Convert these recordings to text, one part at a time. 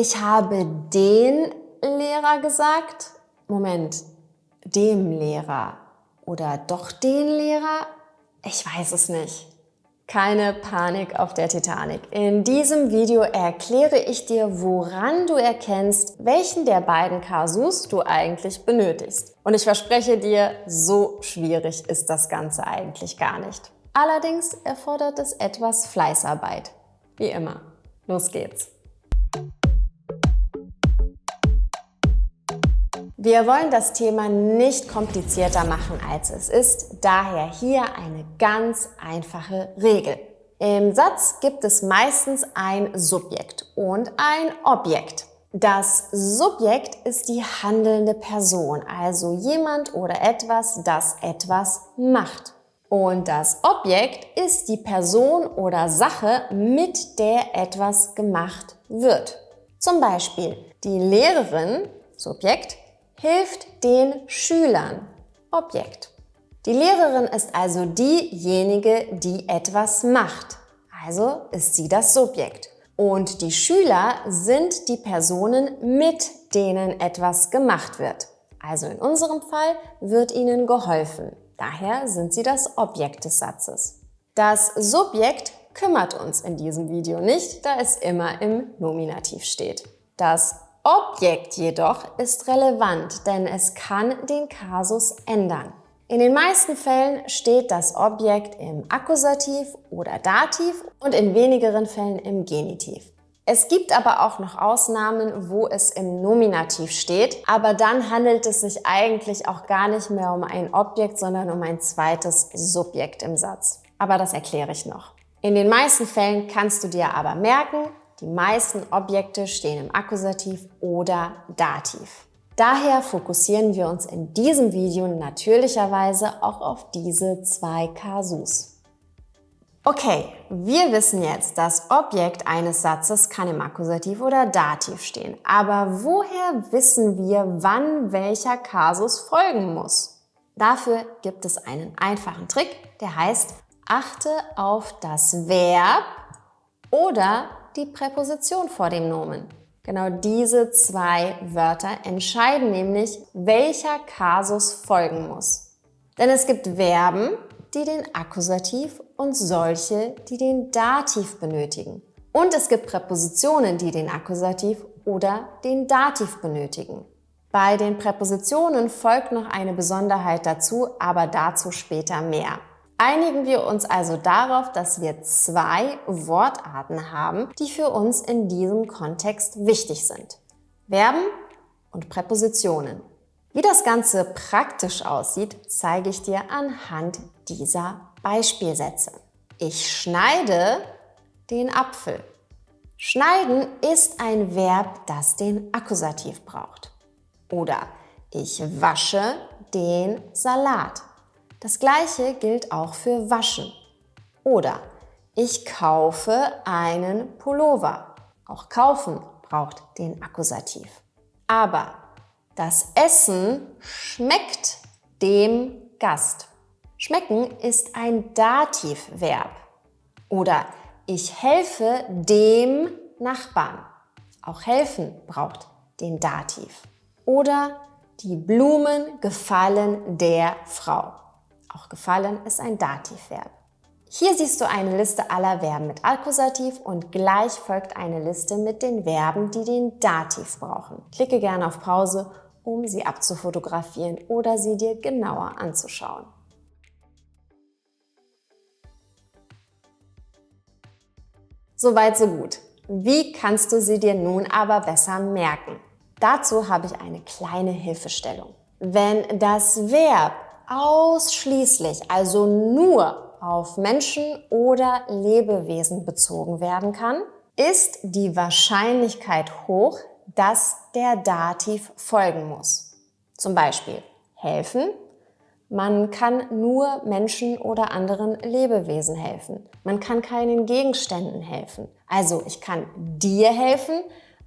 Ich habe den Lehrer gesagt. Moment, dem Lehrer oder doch den Lehrer? Ich weiß es nicht. Keine Panik auf der Titanic. In diesem Video erkläre ich dir, woran du erkennst, welchen der beiden Kasus du eigentlich benötigst. Und ich verspreche dir, so schwierig ist das Ganze eigentlich gar nicht. Allerdings erfordert es etwas Fleißarbeit. Wie immer. Los geht's. Wir wollen das Thema nicht komplizierter machen, als es ist, daher hier eine ganz einfache Regel. Im Satz gibt es meistens ein Subjekt und ein Objekt. Das Subjekt ist die handelnde Person, also jemand oder etwas, das etwas macht. Und das Objekt ist die Person oder Sache, mit der etwas gemacht wird. Zum Beispiel die Lehrerin, Subjekt, hilft den Schülern, Objekt. Die Lehrerin ist also diejenige, die etwas macht, also ist sie das Subjekt. Und die Schüler sind die Personen, mit denen etwas gemacht wird. Also in unserem Fall wird ihnen geholfen, daher sind sie das Objekt des Satzes. Das Subjekt kümmert uns in diesem Video nicht, da es immer im Nominativ steht. Das Objekt jedoch ist relevant, denn es kann den Kasus ändern. In den meisten Fällen steht das Objekt im Akkusativ oder Dativ und in wenigeren Fällen im Genitiv. Es gibt aber auch noch Ausnahmen, wo es im Nominativ steht, aber dann handelt es sich eigentlich auch gar nicht mehr um ein Objekt, sondern um ein zweites Subjekt im Satz. Aber das erkläre ich noch. In den meisten Fällen kannst du dir aber merken, die meisten Objekte stehen im Akkusativ oder Dativ. Daher fokussieren wir uns in diesem Video natürlicherweise auch auf diese zwei Kasus. Okay, wir wissen jetzt, das Objekt eines Satzes kann im Akkusativ oder Dativ stehen. Aber woher wissen wir, wann welcher Kasus folgen muss? Dafür gibt es einen einfachen Trick, der heißt, achte auf das Verb oder die Präposition vor dem Nomen. Genau diese zwei Wörter entscheiden nämlich, welcher Kasus folgen muss. Denn es gibt Verben, die den Akkusativ und solche, die den Dativ benötigen. Und es gibt Präpositionen, die den Akkusativ oder den Dativ benötigen. Bei den Präpositionen folgt noch eine Besonderheit dazu, aber dazu später mehr. Einigen wir uns also darauf, dass wir zwei Wortarten haben, die für uns in diesem Kontext wichtig sind. Verben und Präpositionen. Wie das Ganze praktisch aussieht, zeige ich dir anhand dieser Beispielsätze. Ich schneide den Apfel. Schneiden ist ein Verb, das den Akkusativ braucht. Oder ich wasche den Salat. Das Gleiche gilt auch für waschen. Oder ich kaufe einen Pullover. Auch kaufen braucht den Akkusativ. Aber das Essen schmeckt dem Gast. Schmecken ist ein Dativverb. Oder ich helfe dem Nachbarn. Auch helfen braucht den Dativ. Oder die Blumen gefallen der Frau. Auch gefallen ist ein Dativverb. Hier siehst du eine Liste aller Verben mit Akkusativ und gleich folgt eine Liste mit den Verben, die den Dativ brauchen. Klicke gerne auf Pause, um sie abzufotografieren oder sie dir genauer anzuschauen. Soweit, so gut. Wie kannst du sie dir nun aber besser merken? Dazu habe ich eine kleine Hilfestellung. Wenn das Verb ausschließlich, also nur auf Menschen oder Lebewesen bezogen werden kann, ist die Wahrscheinlichkeit hoch, dass der Dativ folgen muss. Zum Beispiel helfen. Man kann nur Menschen oder anderen Lebewesen helfen. Man kann keinen Gegenständen helfen. Also ich kann dir helfen,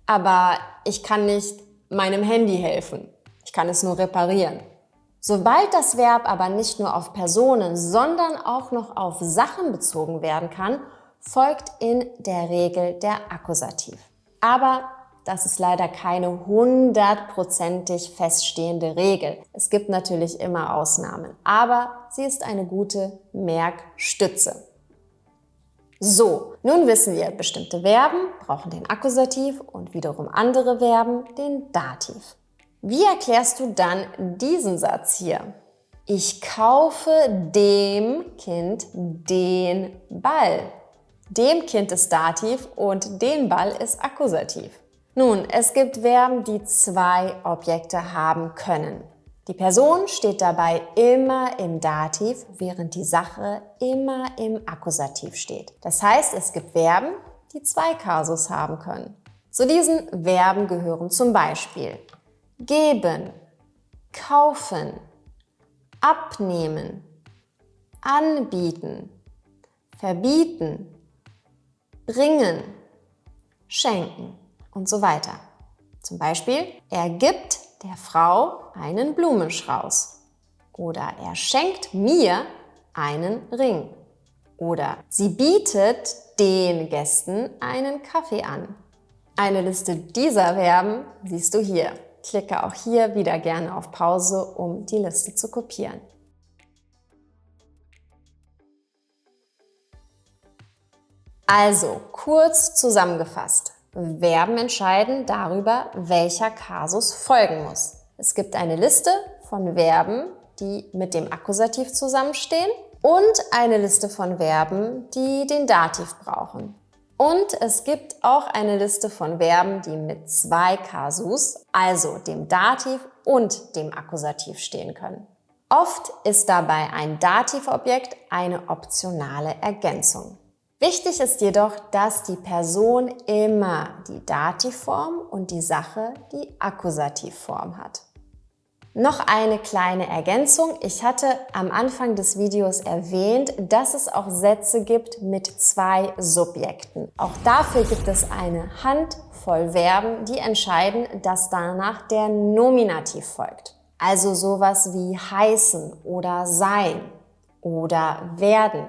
aber ich kann nicht meinem Handy helfen. Ich kann es nur reparieren. Sobald das Verb aber nicht nur auf Personen, sondern auch noch auf Sachen bezogen werden kann, folgt in der Regel der Akkusativ. Aber das ist leider keine hundertprozentig feststehende Regel. Es gibt natürlich immer Ausnahmen, aber sie ist eine gute Merkstütze. So, nun wissen wir, bestimmte Verben brauchen den Akkusativ und wiederum andere Verben den Dativ. Wie erklärst du dann diesen Satz hier? Ich kaufe dem Kind den Ball. Dem Kind ist Dativ und den Ball ist Akkusativ. Nun, es gibt Verben, die zwei Objekte haben können. Die Person steht dabei immer im Dativ, während die Sache immer im Akkusativ steht. Das heißt, es gibt Verben, die zwei Kasus haben können. Zu diesen Verben gehören zum Beispiel geben, kaufen, abnehmen, anbieten, verbieten, bringen, schenken und so weiter. Zum Beispiel, er gibt der Frau einen Blumenstrauß oder er schenkt mir einen Ring oder sie bietet den Gästen einen Kaffee an. Eine Liste dieser Verben siehst du hier. Klicke auch hier wieder gerne auf Pause, um die Liste zu kopieren. Also, kurz zusammengefasst. Verben entscheiden darüber, welcher Kasus folgen muss. Es gibt eine Liste von Verben, die mit dem Akkusativ zusammenstehen und eine Liste von Verben, die den Dativ brauchen. Und es gibt auch eine Liste von Verben, die mit zwei Kasus, also dem Dativ und dem Akkusativ stehen können. Oft ist dabei ein Dativobjekt eine optionale Ergänzung. Wichtig ist jedoch, dass die Person immer die Dativform und die Sache die Akkusativform hat. Noch eine kleine Ergänzung. Ich hatte am Anfang des Videos erwähnt, dass es auch Sätze gibt mit zwei Subjekten. Auch dafür gibt es eine Handvoll Verben, die entscheiden, dass danach der Nominativ folgt. Also sowas wie heißen oder sein oder werden.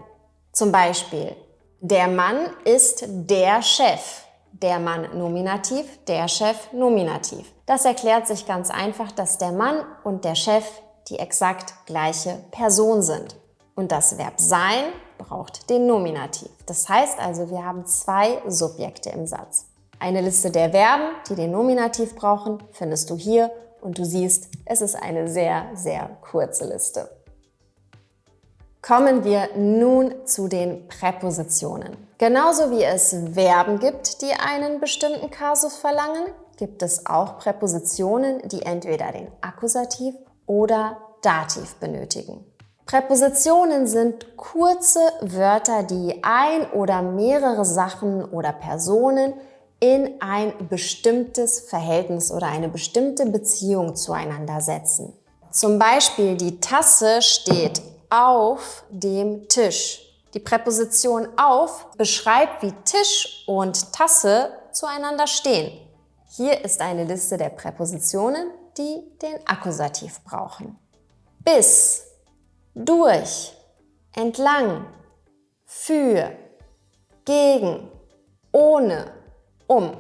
Zum Beispiel, der Mann ist der Chef. Der Mann Nominativ, der Chef Nominativ. Das erklärt sich ganz einfach, dass der Mann und der Chef die exakt gleiche Person sind. Und das Verb sein braucht den Nominativ. Das heißt also, wir haben zwei Subjekte im Satz. Eine Liste der Verben, die den Nominativ brauchen, findest du hier und du siehst, es ist eine sehr, sehr kurze Liste. Kommen wir nun zu den Präpositionen. Genauso wie es Verben gibt, die einen bestimmten Kasus verlangen, gibt es auch Präpositionen, die entweder den Akkusativ oder Dativ benötigen. Präpositionen sind kurze Wörter, die ein oder mehrere Sachen oder Personen in ein bestimmtes Verhältnis oder eine bestimmte Beziehung zueinander setzen. Zum Beispiel die Tasse steht auf dem Tisch. Die Präposition auf beschreibt, wie Tisch und Tasse zueinander stehen. Hier ist eine Liste der Präpositionen, die den Akkusativ brauchen. Bis, durch, entlang, für, gegen, ohne, um.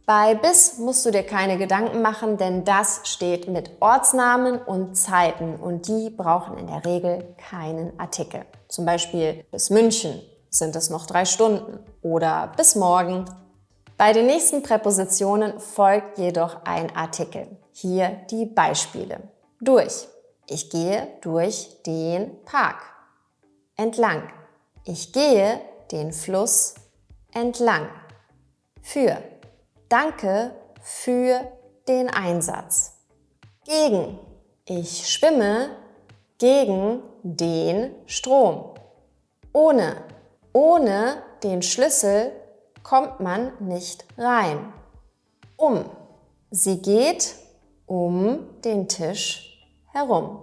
Bei bis musst du dir keine Gedanken machen, denn das steht mit Ortsnamen und Zeiten und die brauchen in der Regel keinen Artikel. Zum Beispiel bis München sind es noch 3 Stunden oder bis morgen. Bei den nächsten Präpositionen folgt jedoch ein Artikel. Hier die Beispiele. Durch. Ich gehe durch den Park. Entlang. Ich gehe den Fluss entlang. Für. Danke für den Einsatz. Gegen. Ich schwimme gegen den Strom. Ohne. Ohne den Schlüssel kommt man nicht rein. Um. Sie geht um den Tisch herum.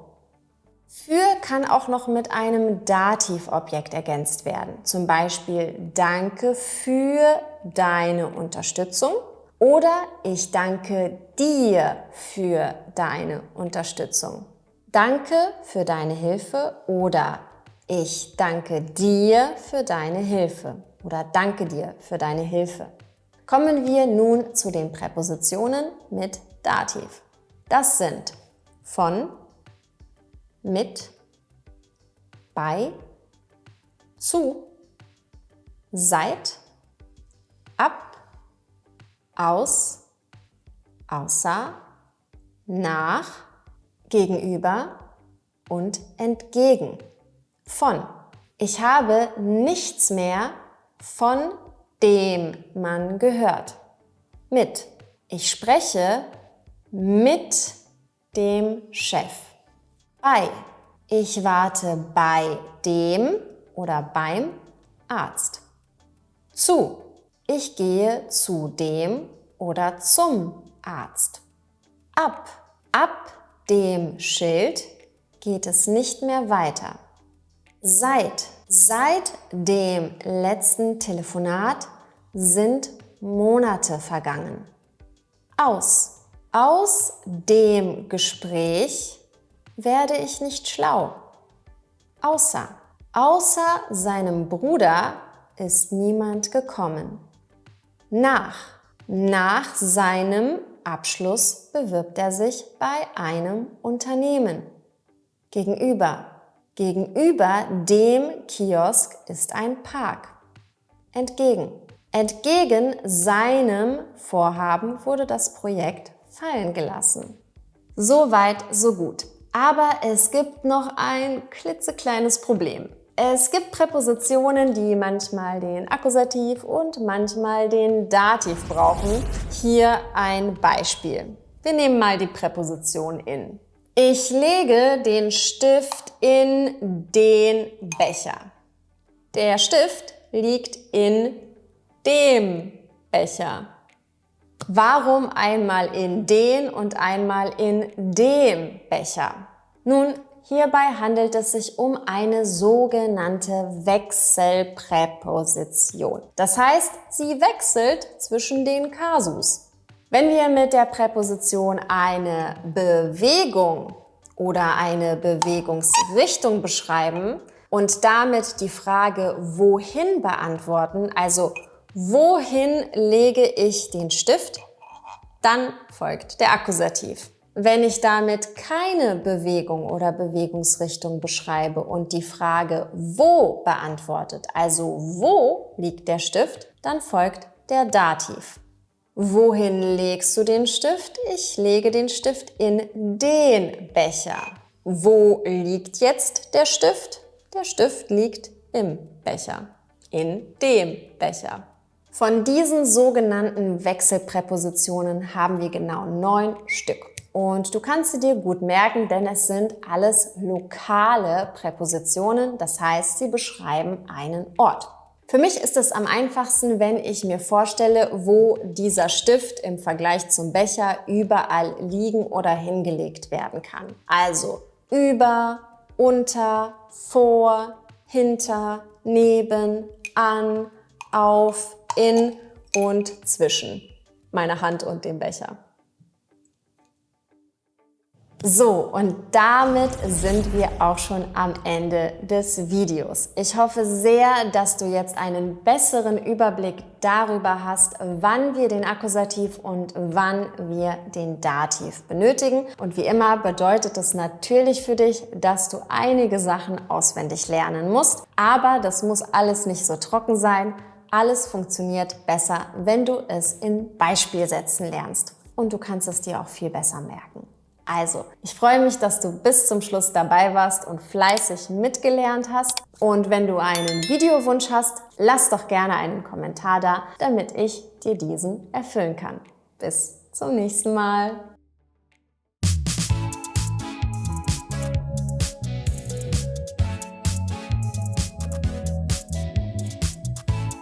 Für kann auch noch mit einem Dativobjekt ergänzt werden. Zum Beispiel Danke für deine Unterstützung oder ich danke dir für deine Unterstützung. Danke für deine Hilfe oder ich danke dir für deine Hilfe oder danke dir für deine Hilfe. Kommen wir nun zu den Präpositionen mit Dativ. Das sind von, mit, bei, zu, seit, ab, aus, außer, nach, gegenüber und entgegen. Von. Ich habe nichts mehr von dem man gehört. Mit. Ich spreche mit dem Chef. Bei. Ich warte bei dem oder beim Arzt. Zu. Ich gehe zu dem oder zum Arzt. Ab. Ab dem Schild geht es nicht mehr weiter. Seit. Seit dem letzten Telefonat sind Monate vergangen. Aus. Aus dem Gespräch werde ich nicht schlau. Außer. Außer seinem Bruder ist niemand gekommen. Nach. Nach seinem Abschluss bewirbt er sich bei einem Unternehmen. Gegenüber. Gegenüber dem Kiosk ist ein Park. Entgegen. Entgegen seinem Vorhaben wurde das Projekt fallen gelassen. Soweit, so gut. Aber es gibt noch ein klitzekleines Problem. Es gibt Präpositionen, die manchmal den Akkusativ und manchmal den Dativ brauchen. Hier ein Beispiel. Wir nehmen mal die Präposition in. Ich lege den Stift in den Becher. Der Stift liegt in dem Becher. Warum einmal in den und einmal in dem Becher? Nun, hierbei handelt es sich um eine sogenannte Wechselpräposition. Das heißt, sie wechselt zwischen den Kasus. Wenn wir mit der Präposition eine Bewegung oder eine Bewegungsrichtung beschreiben und damit die Frage wohin beantworten, also wohin lege ich den Stift, dann folgt der Akkusativ. Wenn ich damit keine Bewegung oder Bewegungsrichtung beschreibe und die Frage wo beantwortet, also wo liegt der Stift, dann folgt der Dativ. Wohin legst du den Stift? Ich lege den Stift in den Becher. Wo liegt jetzt der Stift? Der Stift liegt im Becher. In dem Becher. Von diesen sogenannten Wechselpräpositionen haben wir genau 9 Stück. Und du kannst sie dir gut merken, denn es sind alles lokale Präpositionen, das heißt, sie beschreiben einen Ort. Für mich ist es am einfachsten, wenn ich mir vorstelle, wo dieser Stift im Vergleich zum Becher überall liegen oder hingelegt werden kann. Also über, unter, vor, hinter, neben, an, auf, in und zwischen meiner Hand und dem Becher. So, und damit sind wir auch schon am Ende des Videos. Ich hoffe sehr, dass du jetzt einen besseren Überblick darüber hast, wann wir den Akkusativ und wann wir den Dativ benötigen. Und wie immer bedeutet es natürlich für dich, dass du einige Sachen auswendig lernen musst. Aber das muss alles nicht so trocken sein. Alles funktioniert besser, wenn du es in Beispielsätzen lernst. Und du kannst es dir auch viel besser merken. Also, ich freue mich, dass du bis zum Schluss dabei warst und fleißig mitgelernt hast. Und wenn du einen Videowunsch hast, lass doch gerne einen Kommentar da, damit ich dir diesen erfüllen kann. Bis zum nächsten Mal.